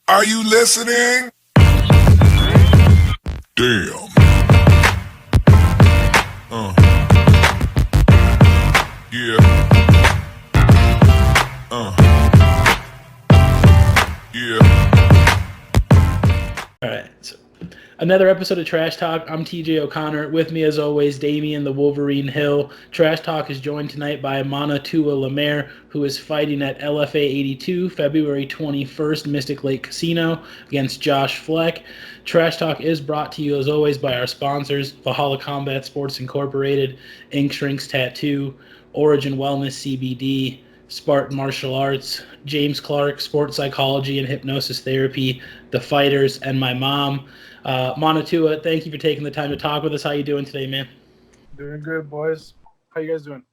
Are you listening? Damn. Yeah. Yeah. All right. So another episode of Trash Talk. I'm TJ O'Connor. With me, as always, Damian the Wolverine Hill. Trash Talk is joined tonight by Manatua Lemaire, who is fighting at LFA 82, February 21st, Mystic Lake Casino, against Josh Fleck. Trash Talk is brought to you, as always, by our sponsors, Valhalla Combat Sports Incorporated, Ink Shrinks Tattoo, Origin Wellness CBD, Spartan Martial Arts, James Clark, Sports Psychology and Hypnosis Therapy, The Fighters, and my mom. Manatua, thank you for taking the time to talk with us. How you doing today, man? Doing good, boys. How you guys doing?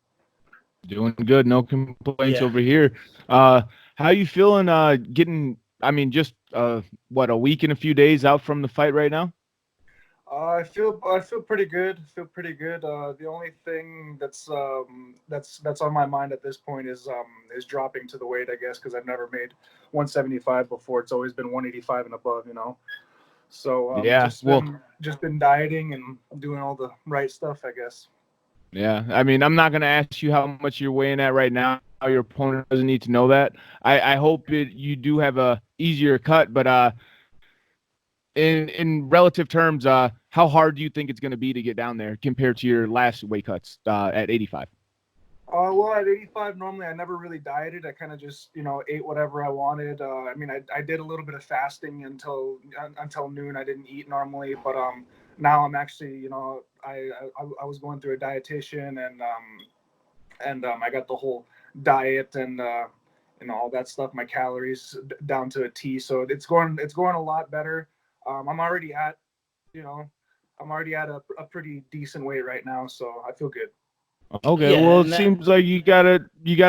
Doing good. No complaints Yeah. over here. How you feeling getting, just a week and a few days out from the fight right now? I feel pretty good. The only thing that's on my mind at this point is dropping to the weight, I guess, because I've never made 175 before. It's always been 185 and above, So Yeah. just been dieting and doing all the right stuff, I guess. Yeah. I'm not gonna ask you how much you're weighing at right now. Your opponent doesn't need to know that. I hope you do have a easier cut, but in relative terms, how hard do you think it's gonna be to get down there compared to your last weight cuts at 85? Well, at 85, normally I never really dieted. I kind of just, ate whatever I wanted. I did a little bit of fasting until noon. I didn't eat normally, but now I'm actually, I was going through a dietitian and I got the whole diet and all that stuff, my calories down to a T. So it's going a lot better. I'm already at, a pretty decent weight right now, so I feel good. Okay, Yeah, well, it and that, seems like you got it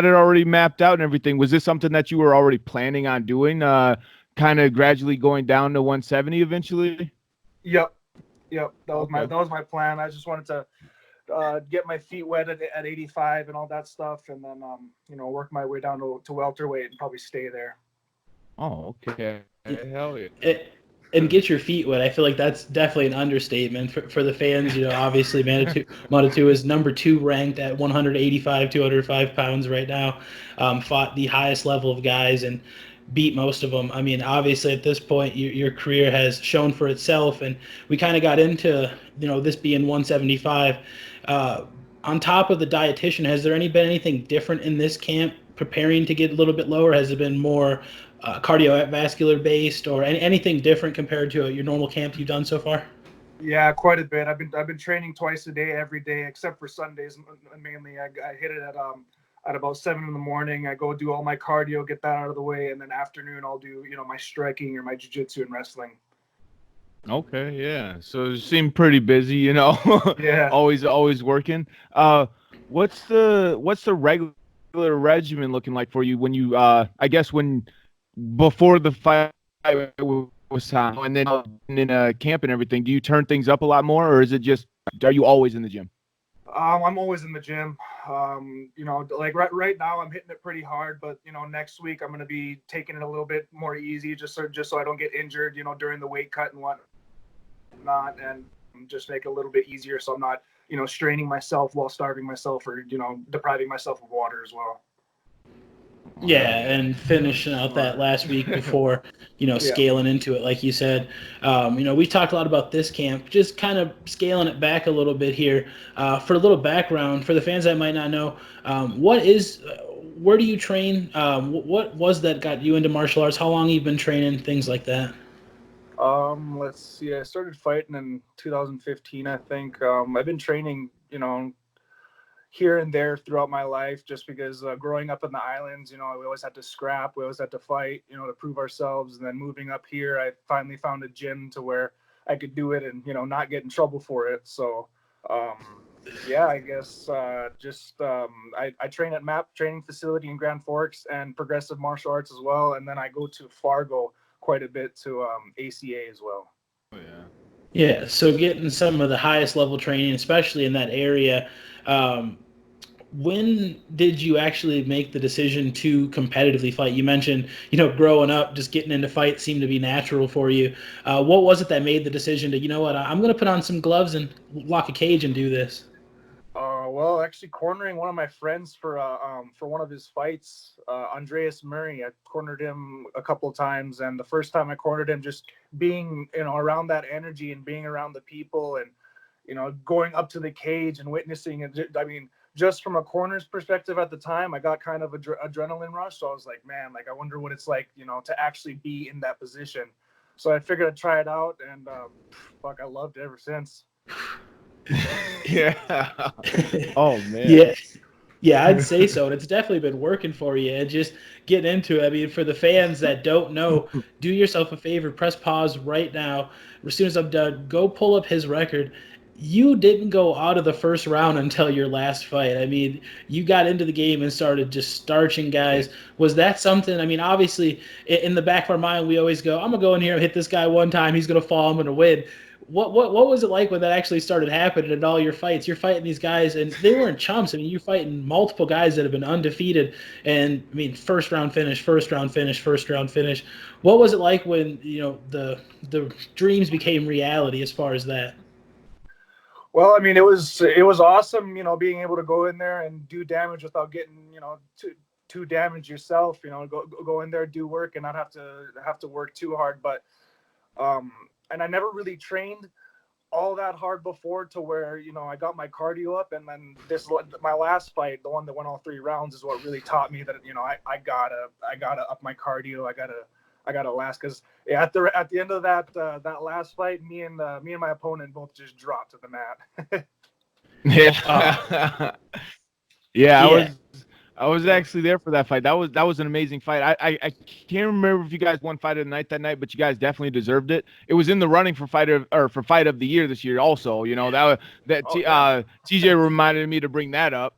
already mapped out and everything. Was this something that you were already planning on doing, kind of gradually going down to 170 eventually? Yep. That was Okay. my plan. I just wanted to get my feet wet at 85 and all that stuff, and then work my way down to welterweight and probably stay there. Oh, okay. Hell yeah. and get your feet wet. I feel like that's definitely an understatement for the fans. Obviously, Manatua is number 2 ranked at 185, 205 pounds right now. Fought the highest level of guys and beat most of them. Obviously, at this point, your career has shown for itself, and we kind of got into this being 175. On top of the dietitian, has there been anything different in this camp preparing to get a little bit lower? Has it been more cardiovascular based or anything different compared to your normal camp you've done so far? Yeah, quite a bit. I've been training twice a day, every day except for Sundays. Mainly, I hit it at about 7 in the morning. I go do all my cardio, get that out of the way, and then afternoon I'll do my striking or my jiu-jitsu and wrestling. Okay, yeah. So you seem pretty busy, Yeah. always working. What's the regular regimen looking like for you when you I guess when before the fight was on and then in camp and everything? Do you turn things up a lot more, or is it just are you always in the gym? I'm always in the gym. Like right now I'm hitting it pretty hard, but next week I'm going to be taking it a little bit more easy, just so I don't get injured, during the weight cut and whatnot, and just make it a little bit easier so I'm not, straining myself while starving myself or depriving myself of water as well. Yeah, and finishing out that last week before, scaling into it, like you said. We talked a lot about this camp, just kind of scaling it back a little bit here. For a little background, for the fans that might not know, where do you train? What was that got you into martial arts? How long you've been training, things like that? Let's see. I started fighting in 2015, I think. I've been training, here and there throughout my life, just because growing up in the islands, we always had to scrap, we always had to fight, to prove ourselves. And then moving up here, I finally found a gym to where I could do it and not get in trouble for it. So I guess I train at MAP training facility in Grand Forks and progressive martial arts as well, and then I go to Fargo quite a bit to ACA as well. Oh, yeah. Yeah, so getting some of the highest level training, especially in that area. when did you actually make the decision to competitively fight? You mentioned, growing up, just getting into fights seemed to be natural for you. What was it that made the decision to, I'm going to put on some gloves and lock a cage and do this? Well, actually, cornering one of my friends for one of his fights, Andreas Murray. I cornered him a couple of times, and the first time I cornered him, just being around that energy and being around the people, and going up to the cage and witnessing it. I mean, just from a corner's perspective at the time, I got kind of adrenaline rush. So I was like, man, like I wonder what it's like, to actually be in that position. So I figured I'd try it out, and fuck, I loved it ever since. Yeah. Oh man. Yeah. Yeah, I'd say so. And it's definitely been working for you. And just get into it. I mean, for the fans that don't know, do yourself a favor, press pause right now. As soon as I'm done, go pull up his record. You didn't go out of the first round until your last fight. I mean, you got into the game and started just starching guys. Was that something? I mean, obviously, in the back of our mind, we always go, I'm going to go in here and hit this guy one time. He's going to fall. I'm going to win. What was it like when that actually started happening in all your fights? You're fighting these guys, and they weren't chumps. I mean, you're fighting multiple guys that have been undefeated, and I mean, first round finish, first round finish, first round finish. What was it like when the dreams became reality as far as that? Well, I mean, it was awesome, being able to go in there and do damage without getting, too damaged yourself. Go in there, do work, and not have to work too hard. But and I never really trained all that hard before to where I got my cardio up, and then my last fight, the one that went all 3 rounds, is what really taught me that I gotta up my cardio. I gotta last, because at the end of that last fight, me and my opponent both just dropped to the mat. Yeah. Yeah, I was actually there for that fight. That was an amazing fight. I can't remember if you guys won fight of the night that night, but you guys definitely deserved it. It was in the running for fight of the year this year. Also, TJ reminded me to bring that up.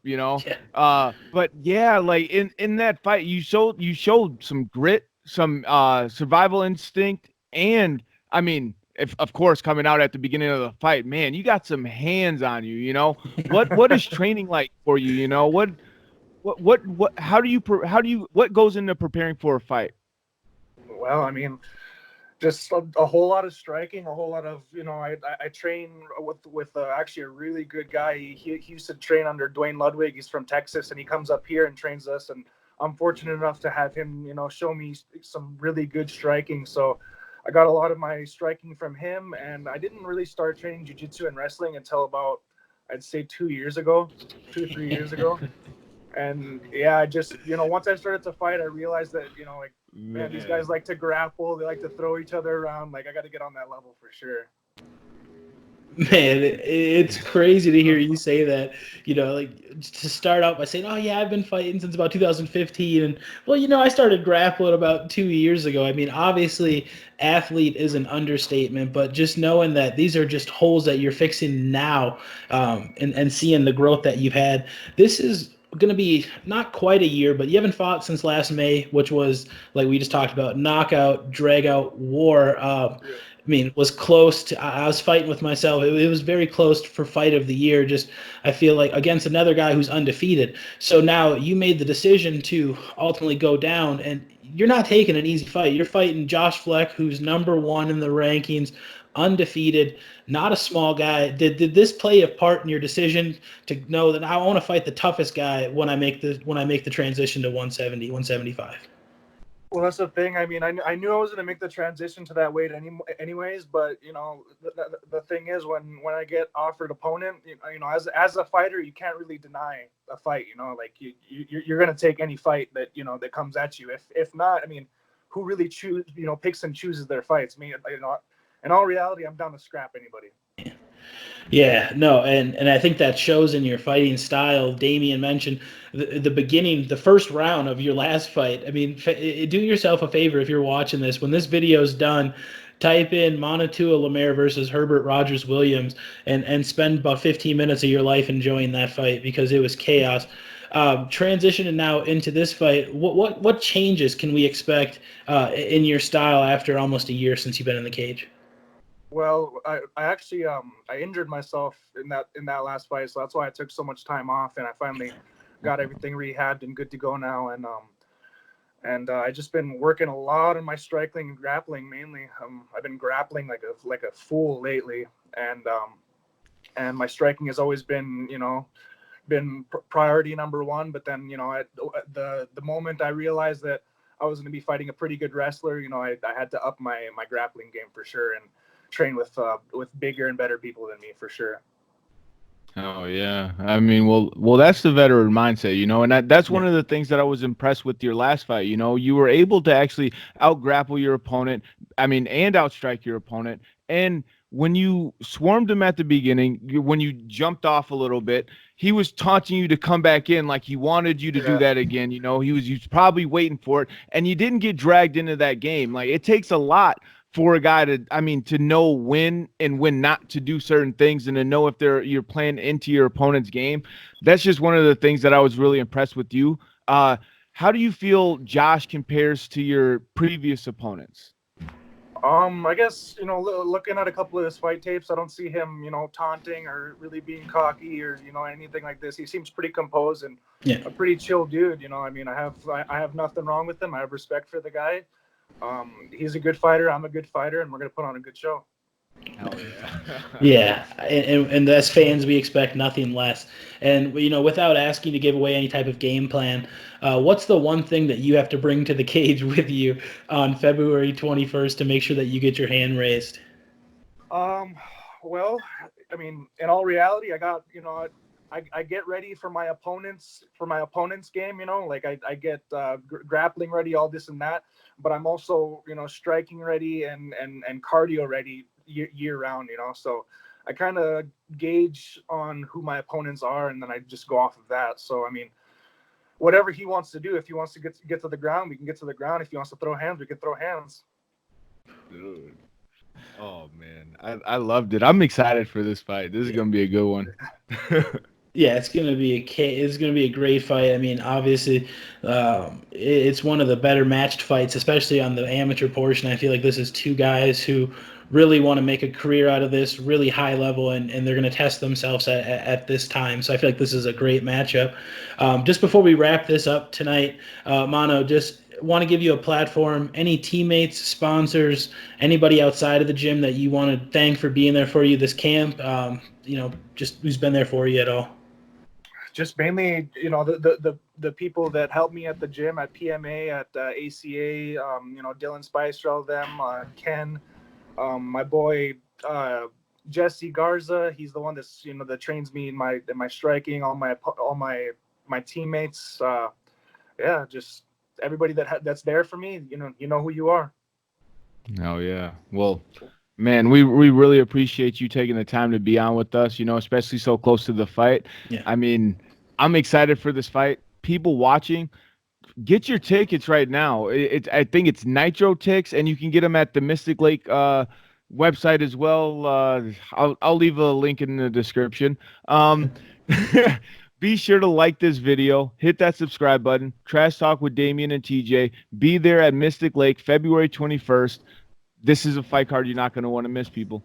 But yeah, like in that fight, you showed some grit, some survival instinct, and I mean, if, of course, coming out at the beginning of the fight, man, you got some hands on you. What is training like for you? What goes into preparing for a fight? Well, I mean, just a whole lot of striking, a whole lot of, I train with actually a really good guy. He used to train under Dwayne Ludwig. He's from Texas, and he comes up here and trains us. And I'm fortunate enough to have him, show me some really good striking. So I got a lot of my striking from him, and I didn't really start training jiu-jitsu and wrestling until about, I'd say 3 years ago. And yeah, I just, once I started to fight, I realized that, man, these guys like to grapple. They like to throw each other around. Like, I got to get on that level for sure. Man, it's crazy to hear you say that, like to start out by saying, oh yeah, I've been fighting since about 2015. And well, I started grappling about 2 years ago. I mean, obviously athlete is an understatement, but just knowing that these are just holes that you're fixing now, and seeing the growth that you've had, this is going to be not quite a year, but you haven't fought since last May, which was, like we just talked about, knockout, drag out, war. I mean, was close to. I was fighting with myself. It was very close for fight of the year. Just, I feel like, against another guy who's undefeated. So now you made the decision to ultimately go down, and you're not taking an easy fight. You're fighting Josh Fleck, who's #1 in the rankings, undefeated, not a small guy. Did this play a part in your decision to know that I want to fight the toughest guy when I make the transition to 170, 175? Well, that's the thing. I mean, I knew I was going to make the transition to that weight anyways, but the thing is, when I get offered opponent, as a fighter, you can't really deny a fight. Like you're going to take any fight that that comes at you. If not, I mean, who really picks and chooses their fights? I mean, in all reality, I'm down to scrap anybody. Yeah, no, and I think that shows in your fighting style. Damian mentioned the beginning, the first round of your last fight. I mean, do yourself a favor if you're watching this. When this video's done, type in Manatua Lemaire versus Herbert Rogers Williams and spend about 15 minutes of your life enjoying that fight, because it was chaos. Transitioning now into this fight, what changes can we expect in your style after almost a year since you've been in the cage? Well, I actually I injured myself in that last fight, so that's why I took so much time off, and I finally got everything rehabbed and good to go now. And I just been working a lot on my striking and grappling mainly. I've been grappling like a fool lately, and my striking has always been, been priority number one. But then, at the moment I realized that I was going to be fighting a pretty good wrestler, I had to up my grappling game for sure and train with bigger and better people than me for sure. Oh yeah, I mean, well, that's the veteran mindset, and that's one of the things that I was impressed with your last fight. You were able to actually out grapple your opponent, and outstrike your opponent. And when you swarmed him at the beginning, when you jumped off a little bit, he was taunting you to come back in, like he wanted you to do that again. He was probably waiting for it, and you didn't get dragged into that game. Like, it takes a lot for a guy to know when and when not to do certain things, and to know if you're playing into your opponent's game. That's just one of the things that I was really impressed with you. How do you feel Josh compares to your previous opponents? I guess, looking at a couple of his fight tapes, I don't see him, taunting or really being cocky or, anything like this. He seems pretty composed and a pretty chill dude. I have nothing wrong with him. I have respect for the guy. He's a good fighter. I'm a good fighter, and we're going to put on a good show. Hell yeah. Yeah, and as fans, we expect nothing less. And, without asking to give away any type of game plan, what's the one thing that you have to bring to the cage with you on February 21st to make sure that you get your hand raised? Well, in all reality, I got, I get ready for my opponent's game, like I get grappling ready, all this and that, but I'm also, striking ready and cardio ready year round, so I kind of gauge on who my opponents are, and then I just go off of that. So whatever he wants to do, if he wants to get to the ground, we can get to the ground. If he wants to throw hands, we can throw hands. Dude. Oh man, I loved it. I'm excited for this fight. This is gonna be a good one. Yeah, it's gonna be a great fight. Obviously, it's one of the better matched fights, especially on the amateur portion. I feel like this is two guys who really want to make a career out of this, really high level, and they're going to test themselves at this time. So I feel like this is a great matchup. Just before we wrap this up tonight, Mano, just want to give you a platform. Any teammates, sponsors, anybody outside of the gym that you want to thank for being there for you this camp, just who's been there for you at all? Just mainly, the people that helped me at the gym, at PMA, at ACA, Dylan Spicer, all them, Ken, my boy Jesse Garza. He's the one that's that trains me in my striking. All my teammates. Just everybody that's there for me. You know who you are. Oh yeah. Well, man, we really appreciate you taking the time to be on with us, especially so close to the fight. Yeah. I'm excited for this fight. People watching, get your tickets right now. I think it's Nitro Tix, and you can get them at the Mystic Lake website as well. I'll leave a link in the description. Be sure to like this video, hit that subscribe button. Trash Talk with Damian and TJ. Be there at Mystic Lake, February 21st. This is a fight card you're not going to want to miss, people.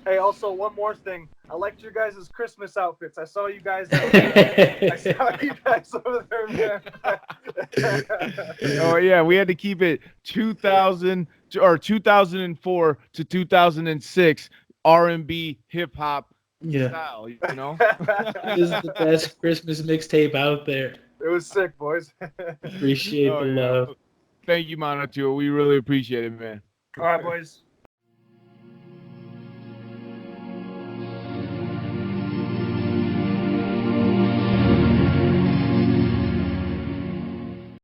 Hey, also one more thing. I liked your guys' Christmas outfits. I saw you guys. Over there, man. Oh yeah, we had to keep it 2000 or 2004 to 2006 R&B hip hop style. This is the best Christmas mixtape out there. It was sick, boys. Appreciate the love. Thank you, Manatua. We really appreciate it, man. All right, boys.